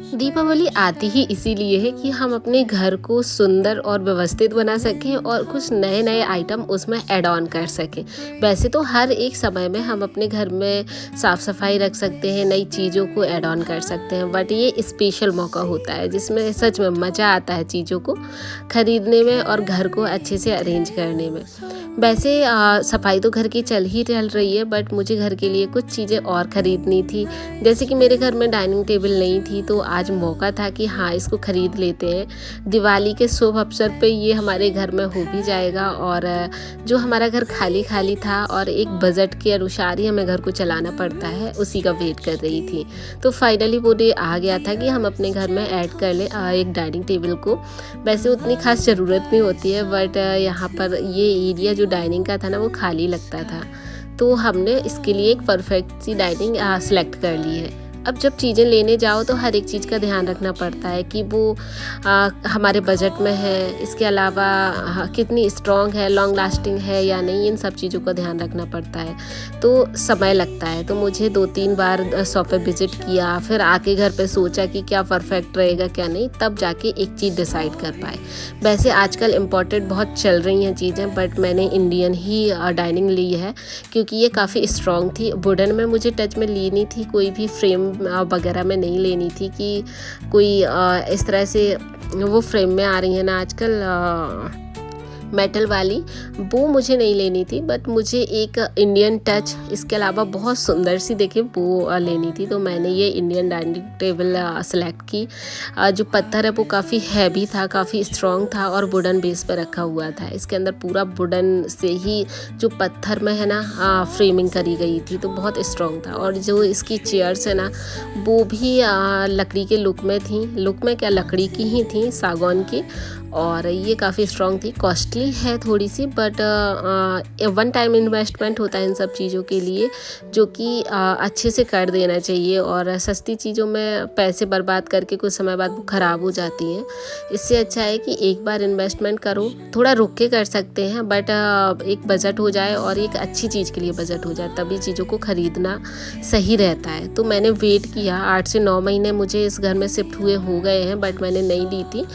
दीपावली आती ही इसीलिए है कि हम अपने घर को सुंदर और व्यवस्थित बना सकें और कुछ नए नए आइटम उसमें ऐड ऑन कर सकें। वैसे तो हर एक समय में हम अपने घर में साफ़ सफाई रख सकते हैं, नई चीज़ों को ऐड ऑन कर सकते हैं, बट ये स्पेशल मौका होता है जिसमें सच में मज़ा आता है चीज़ों को ख़रीदने में और घर को अच्छे से अरेंज करने में। वैसे सफाई तो घर की चल रही है, बट मुझे घर के लिए कुछ चीज़ें और ख़रीदनी थी। जैसे कि मेरे घर में डाइनिंग टेबल नहीं थी, तो आज मौका था कि हाँ, इसको ख़रीद लेते हैं। दिवाली के शुभ अवसर पे ये हमारे घर में हो भी जाएगा और जो हमारा घर खाली खाली था और एक बजट के अनुसार ही हमें घर को चलाना पड़ता है, उसी का वेट कर रही थी। तो फाइनली वो डे आ गया था कि हम अपने घर में ऐड कर लें एक डाइनिंग टेबल को। वैसे उतनी खास ज़रूरत नहीं होती है, बट यहाँ पर ये एरिया जो डाइनिंग का था ना, वो खाली लगता था, तो हमने इसके लिए एक परफेक्ट सी डाइनिंग सेलेक्ट कर ली है। अब जब चीज़ें लेने जाओ तो हर एक चीज़ का ध्यान रखना पड़ता है कि वो हमारे बजट में है, इसके अलावा कितनी स्ट्रॉन्ग है, लॉन्ग लास्टिंग है या नहीं, इन सब चीज़ों का ध्यान रखना पड़ता है। तो समय लगता है, तो मुझे 2-3 बार शॉप पे विज़िट किया, फिर आके घर पे सोचा कि क्या परफेक्ट रहेगा क्या नहीं, तब जाके एक चीज़ डिसाइड कर पाए। वैसे आजकल इम्पोर्टेड बहुत चल रही हैं चीज़ें, बट मैंने इंडियन ही डाइनिंग ली है क्योंकि ये काफ़ी स्ट्रॉन्ग थी। वुडन में मुझे टच में लेनी थी, कोई भी फ्रेम वगैरह में नहीं लेनी थी कि कोई इस तरह से वो फ्रेम में आ रही है ना आजकल मेटल वाली, वो मुझे नहीं लेनी थी। बट मुझे एक इंडियन टच, इसके अलावा बहुत सुंदर सी देखिए वो लेनी थी, तो मैंने ये इंडियन डाइनिंग टेबल सेलेक्ट की। जो पत्थर है वो काफ़ी हैवी था, काफ़ी स्ट्रॉन्ग था और वुडन बेस पर रखा हुआ था। इसके अंदर पूरा वुडन से ही जो पत्थर में है ना फ्रेमिंग करी गई थी, तो बहुत स्ट्रॉन्ग था। और जो इसकी चेयर्स है ना, वो भी लकड़ी के लुक में थी, लुक में क्या, लकड़ी की ही थी, सागौन की, और ये काफ़ी स्ट्रॉन्ग थी। कॉस्टली है थोड़ी सी, बट वन टाइम इन्वेस्टमेंट होता है इन सब चीज़ों के लिए, जो कि अच्छे से कर देना चाहिए। और सस्ती चीज़ों में पैसे बर्बाद करके कुछ समय बाद वो ख़राब हो जाती हैं। इससे अच्छा है कि एक बार इन्वेस्टमेंट करो, थोड़ा रुक के कर सकते हैं, बट एक बजट हो जाए और एक अच्छी चीज़ के लिए बजट हो जाए, तभी चीज़ों को ख़रीदना सही रहता है। तो मैंने वेट किया, 8 से 9 महीने मुझे इस घर में शिफ्ट हुए हो गए हैं, बट मैंने नहीं ली थी।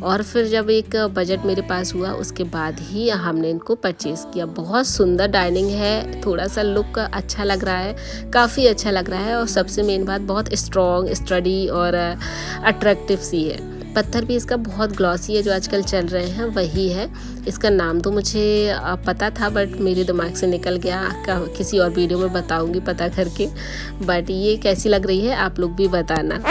और फिर जब एक बजट मेरे पास हुआ, उसके बाद ही हमने इनको परचेज़ किया। बहुत सुंदर डाइनिंग है, थोड़ा सा लुक अच्छा लग रहा है, काफ़ी अच्छा लग रहा है, और सबसे मेन बात बहुत स्ट्रॉन्ग, स्टडी और अट्रैक्टिव सी है। पत्थर भी इसका बहुत ग्लॉसी है, जो आजकल चल रहे हैं वही है। इसका नाम तो मुझे पता था, बट मेरे दिमाग से निकल गया, किसी और वीडियो में बताऊंगी पता करके। बट ये कैसी लग रही है आप लोग भी बताना।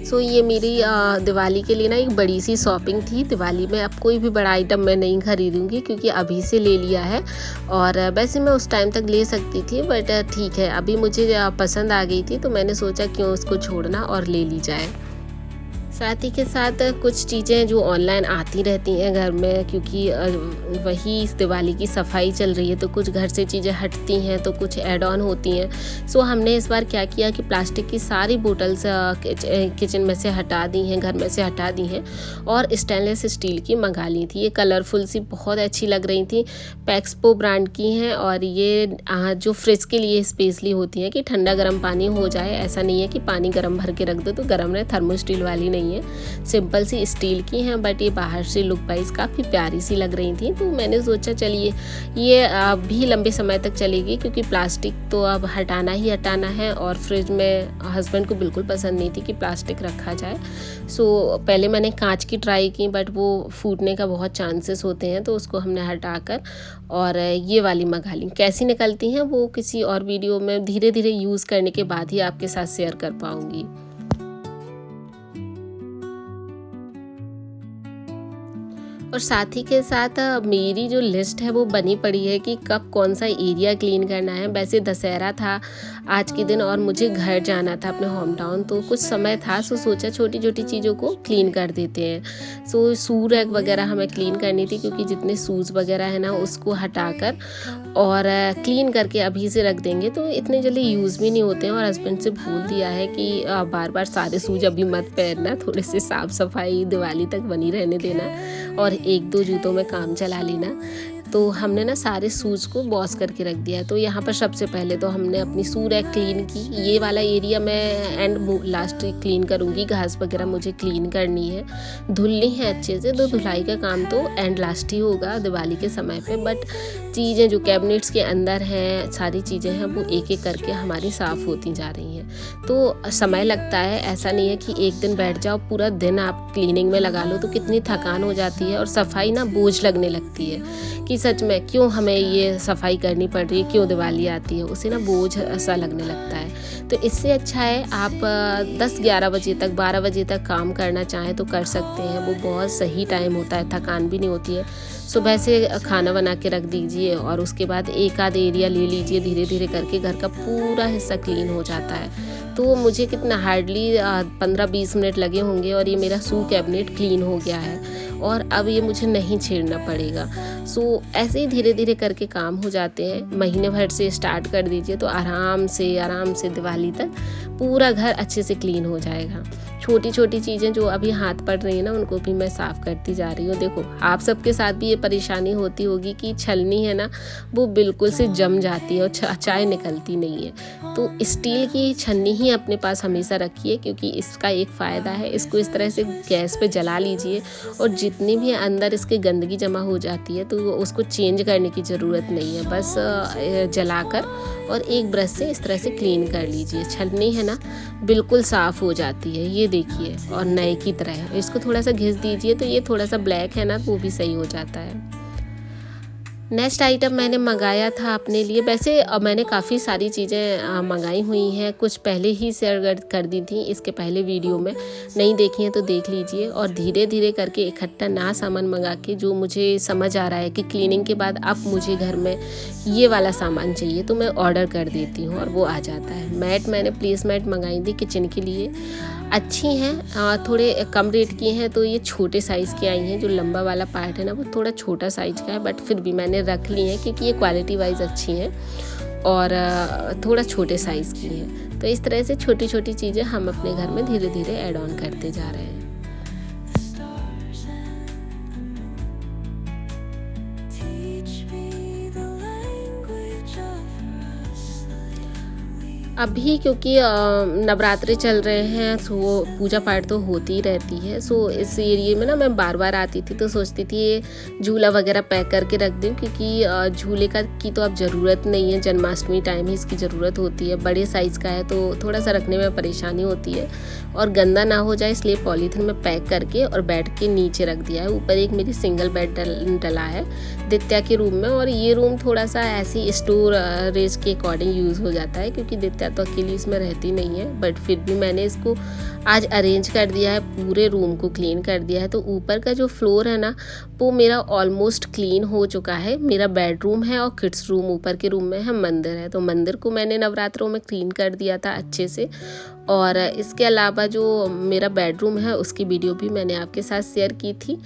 सो ये मेरी दिवाली के लिए ना एक बड़ी सी शॉपिंग थी। दिवाली में अब कोई भी बड़ा आइटम मैं नहीं खरीदूंगी, क्योंकि अभी से ले लिया है, और वैसे मैं उस टाइम तक ले सकती थी, बट ठीक है, अभी मुझे पसंद आ गई थी, तो मैंने सोचा क्यों उसको छोड़ना और ले ली जाए। साथ ही के साथ कुछ चीज़ें जो ऑनलाइन आती रहती हैं घर में, क्योंकि वही इस दिवाली की सफाई चल रही है, तो कुछ घर से चीज़ें हटती हैं तो कुछ ऐड ऑन होती हैं। सो हमने इस बार क्या किया कि प्लास्टिक की सारी बोतल्स किचन में से हटा दी हैं, घर में से हटा दी हैं, और स्टेनलेस स्टील की मंगा ली थी। ये कलरफुल सी बहुत अच्छी लग रही थी, पैक्सपो ब्रांड की हैं, और ये जो फ्रिज के लिए स्पेशली होती हैं कि ठंडा गर्म पानी हो जाए। ऐसा नहीं है कि पानी गर्म भर के रख दो तो गर्म रहे, थर्मो स्टील वाली नहीं है, सिंपल सी स्टील की हैं, बट ये बाहर से लुक वाइज काफ़ी प्यारी सी लग रही थी। तो मैंने सोचा चलिए ये भी लंबे समय तक चलेगी, क्योंकि प्लास्टिक तो अब हटाना ही हटाना है, और फ्रिज में हस्बैंड को बिल्कुल पसंद नहीं थी कि प्लास्टिक रखा जाए। सो पहले मैंने कांच की ट्राई की, बट वो फूटने का बहुत चांसेस होते हैं, तो उसको हमने हटाकर और ये वाली मंगा ली। कैसी निकलती हैं वो किसी और वीडियो में धीरे धीरे यूज़ करने के बाद ही आपके साथ शेयर कर पाऊँगी। और साथ ही के साथ मेरी जो लिस्ट है वो बनी पड़ी है कि कब कौन सा एरिया क्लीन करना है। वैसे दशहरा था आज के दिन और मुझे घर जाना था अपने होम टाउन, तो कुछ समय था, सो सोचा छोटी छोटी चीज़ों को क्लीन कर देते हैं। सो शू रैक वगैरह हमें क्लीन करनी थी, क्योंकि जितने शूज़ वगैरह है ना उसको हटाकर और क्लीन करके अभी से रख देंगे तो इतने जल्दी यूज़ भी नहीं होते हैं। और हस्बैंड से बोल दिया है कि बार बार सारे शूज अभी मत पहनना, थोड़े से साफ़ सफाई दिवाली तक बनी रहने देना और 1-2 जूतों में काम चला लेना। तो हमने ना सारे शूज़ को वॉश करके रख दिया है। तो यहाँ पर सबसे पहले तो हमने अपनी शू रैक क्लीन की। ये वाला एरिया मैं एंड लास्ट क्लीन करूँगी, घास वगैरह मुझे क्लीन करनी है, धुलनी है अच्छे से। तो धुलाई का काम तो एंड लास्ट ही होगा दिवाली के समय पे, बट चीज़ें जो कैबिनेट्स के अंदर हैं, सारी चीज़ें हैं, वो एक एक करके हमारी साफ़ होती जा रही हैं। तो समय लगता है, ऐसा नहीं है कि एक दिन बैठ जाओ, पूरा दिन आप क्लीनिंग में लगा लो तो कितनी थकान हो जाती है और सफाई ना बोझ लगने लगती है कि सच में क्यों हमें ये सफाई करनी पड़ रही है, क्यों दिवाली आती है, उसे ना बोझ ऐसा लगने लगता है। तो इससे अच्छा है आप 10-11 बजे तक, 12 बजे तक काम करना चाहें तो कर सकते हैं, वो बहुत सही टाइम होता है, थकान भी नहीं होती है। सुबह से खाना बना के रख दीजिए और उसके बाद एक आध एरिया ले लीजिए, धीरे धीरे करके घर का पूरा हिस्सा क्लीन हो जाता है। तो मुझे कितना हार्डली 15-20 मिनट लगे होंगे और ये मेरा शू कैबिनेट क्लीन हो गया है और अब ये मुझे नहीं छेड़ना पड़ेगा। सो ऐसे ही धीरे धीरे करके काम हो जाते हैं। महीने भर से स्टार्ट कर दीजिए तो आराम से दिवाली तक पूरा घर अच्छे से क्लीन हो जाएगा। छोटी छोटी चीज़ें जो अभी हाथ पड़ रही हैं ना, उनको भी मैं साफ़ करती जा रही हूँ। देखो आप सबके साथ भी ये परेशानी होती होगी कि छलनी है ना, वो बिल्कुल से जम जाती है और चाय निकलती नहीं है। तो स्टील की छन्नी ही अपने पास हमेशा रखिए, क्योंकि इसका एक फ़ायदा है, इसको इस तरह से गैस पे जला लीजिए और जितनी भी अंदर इसकी गंदगी जमा हो जाती है तो उसको चेंज करने की ज़रूरत नहीं है। बस जलाकर और एक ब्रश से इस तरह से क्लीन कर लीजिए। छलनी है ना बिल्कुल साफ़ हो जाती है, ये देखिए, और नए की तरह है। इसको थोड़ा सा घिस दीजिए तो ये थोड़ा सा ब्लैक है ना, वो भी सही हो जाता है। नेक्स्ट आइटम मैंने मंगाया था अपने लिए। वैसे मैंने काफ़ी सारी चीज़ें मंगाई हुई हैं, कुछ पहले ही शेयर कर दी थी इसके पहले वीडियो में, नहीं देखी हैं तो देख लीजिए। और धीरे धीरे करके इकट्ठा ना सामान मंगा के जो मुझे समझ आ रहा है कि क्लीनिंग के बाद अब मुझे घर में ये वाला सामान चाहिए तो मैं ऑर्डर कर देती हूँ और वो आ जाता है। मैट मैंने प्लेस मैट मंगाई थी किचन के लिए, अच्छी हैं, थोड़े कम रेट की हैं। तो ये छोटे साइज़ की आई हैं, जो लंबा वाला पार्ट है ना वो थोड़ा छोटा साइज़ का है, बट फिर भी मैंने रख ली हैं क्योंकि ये क्वालिटी वाइज अच्छी हैं और थोड़ा छोटे साइज़ की हैं। तो इस तरह से छोटी छोटी चीज़ें हम अपने घर में धीरे धीरे ऐड ऑन करते जा रहे हैं। अभी क्योंकि नवरात्रे चल रहे हैं, सो पूजा पाठ तो होती ही रहती है। सो इस एरिया में ना मैं बार बार आती थी तो सोचती थी ये झूला वगैरह पैक करके रख दूँ, क्योंकि झूले की तो अब ज़रूरत नहीं है, जन्माष्टमी टाइम ही इसकी ज़रूरत होती है। बड़े साइज़ का है तो थोड़ा सा रखने में परेशानी होती है और गंदा ना हो जाए, इसलिए पॉलीथीन में पैक करके और बेड के नीचे रख दिया है। ऊपर एक मेरी सिंगल बेड डला है दित्या के रूम में, और ये रूम थोड़ा सा ऐसी स्टोरेज के अकॉर्डिंग यूज़ हो जाता है, क्योंकि दित्या तो अकेली इसमें रहती नहीं है। बट फिर भी मैंने इसको आज अरेंज कर दिया है, पूरे रूम को क्लीन कर दिया है। तो ऊपर का जो फ्लोर है ना वो मेरा ऑलमोस्ट क्लीन हो चुका है। मेरा बेडरूम है और किड्स रूम ऊपर के रूम में है, मंदिर है, तो मंदिर को मैंने नवरात्रों में क्लीन कर दिया था अच्छे से। और इसके अलावा जो मेरा बेडरूम है उसकी वीडियो भी मैंने आपके साथ शेयर की थी।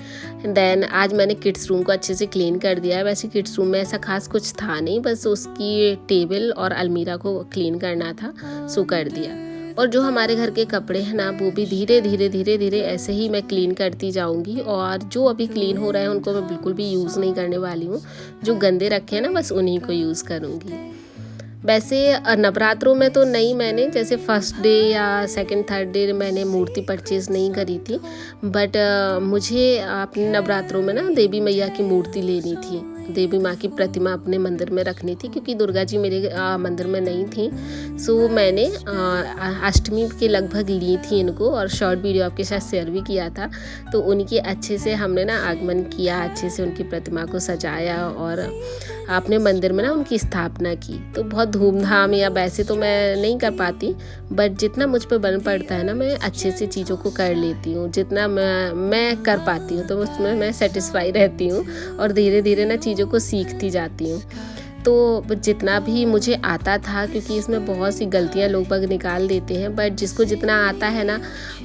देन आज मैंने किड्स रूम को अच्छे से क्लीन कर दिया है। वैसे किड्स रूम में ऐसा खास कुछ था नहीं, बस उसकी टेबल और अलमीरा को क्लीन करना था, सो कर दिया। और जो हमारे घर के कपड़े हैं ना वो भी धीरे धीरे ऐसे ही मैं क्लीन करती जाऊंगी, और जो अभी क्लीन हो रहे हैं उनको मैं बिल्कुल भी यूज़ नहीं करने वाली हूँ। जो गंदे रखे हैं ना बस उन्हीं को यूज़ करूँगी। वैसे नवरात्रों में तो नहीं, मैंने जैसे फर्स्ट डे या सेकंड थर्ड डे मैंने मूर्ति परचेज़ नहीं करी थी, बट मुझे अपने नवरात्रों में ना देवी मैया की मूर्ति लेनी थी, देवी माँ की प्रतिमा अपने मंदिर में रखनी थी, क्योंकि दुर्गा जी मेरे मंदिर में नहीं थी। सो मैंने अष्टमी के लगभग ली थी इनको, और शॉर्ट वीडियो आपके साथ शेयर भी किया था। तो उनकी अच्छे से हमने ना आगमन किया, अच्छे से उनकी प्रतिमा को सजाया और अपने मंदिर में ना उनकी स्थापना की। तो बहुत धूमधाम, या वैसे तो मैं नहीं कर पाती, बट जितना मुझ पर बन पड़ता है ना मैं अच्छे से चीज़ों को कर लेती हूँ। जितना मैं कर पाती हूँ तो उसमें मैं सेटिस्फाई रहती हूँ और धीरे धीरे ना चीज़ों को सीखती जाती हूँ। तो जितना भी मुझे आता था, क्योंकि इसमें बहुत सी गलतियाँ लोग बाग निकाल देते हैं, बट जिसको जितना आता है ना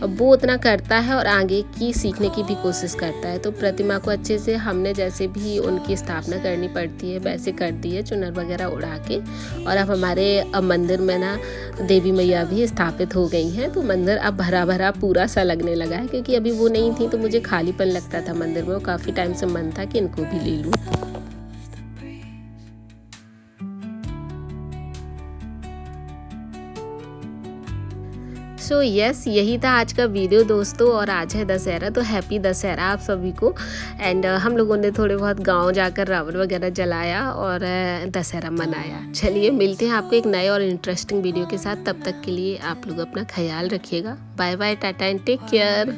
वो उतना करता है और आगे की सीखने की भी कोशिश करता है। तो प्रतिमा को अच्छे से हमने जैसे भी उनकी स्थापना करनी पड़ती है वैसे कर दी है, चुनर वगैरह उड़ा के। और अब हमारे मंदिर में ना देवी मैया भी स्थापित हो गई हैं, तो मंदिर अब भरा भरा पूरा सा लगने लगा है। क्योंकि अभी वो नहीं थी तो मुझे खालीपन लगता था मंदिर में, वो काफ़ी टाइम से मन था कि इनको भी ले लूँ। सो यस, यही था आज का वीडियो दोस्तों। और आज है दशहरा, तो हैप्पी दशहरा आप सभी को। एंड हम लोगों ने थोड़े बहुत गांव जाकर रावण वगैरह जलाया और दशहरा मनाया। चलिए मिलते हैं आपको एक नए और इंटरेस्टिंग वीडियो के साथ। तब तक के लिए आप लोग अपना ख्याल रखिएगा। Bye bye, tata and take care.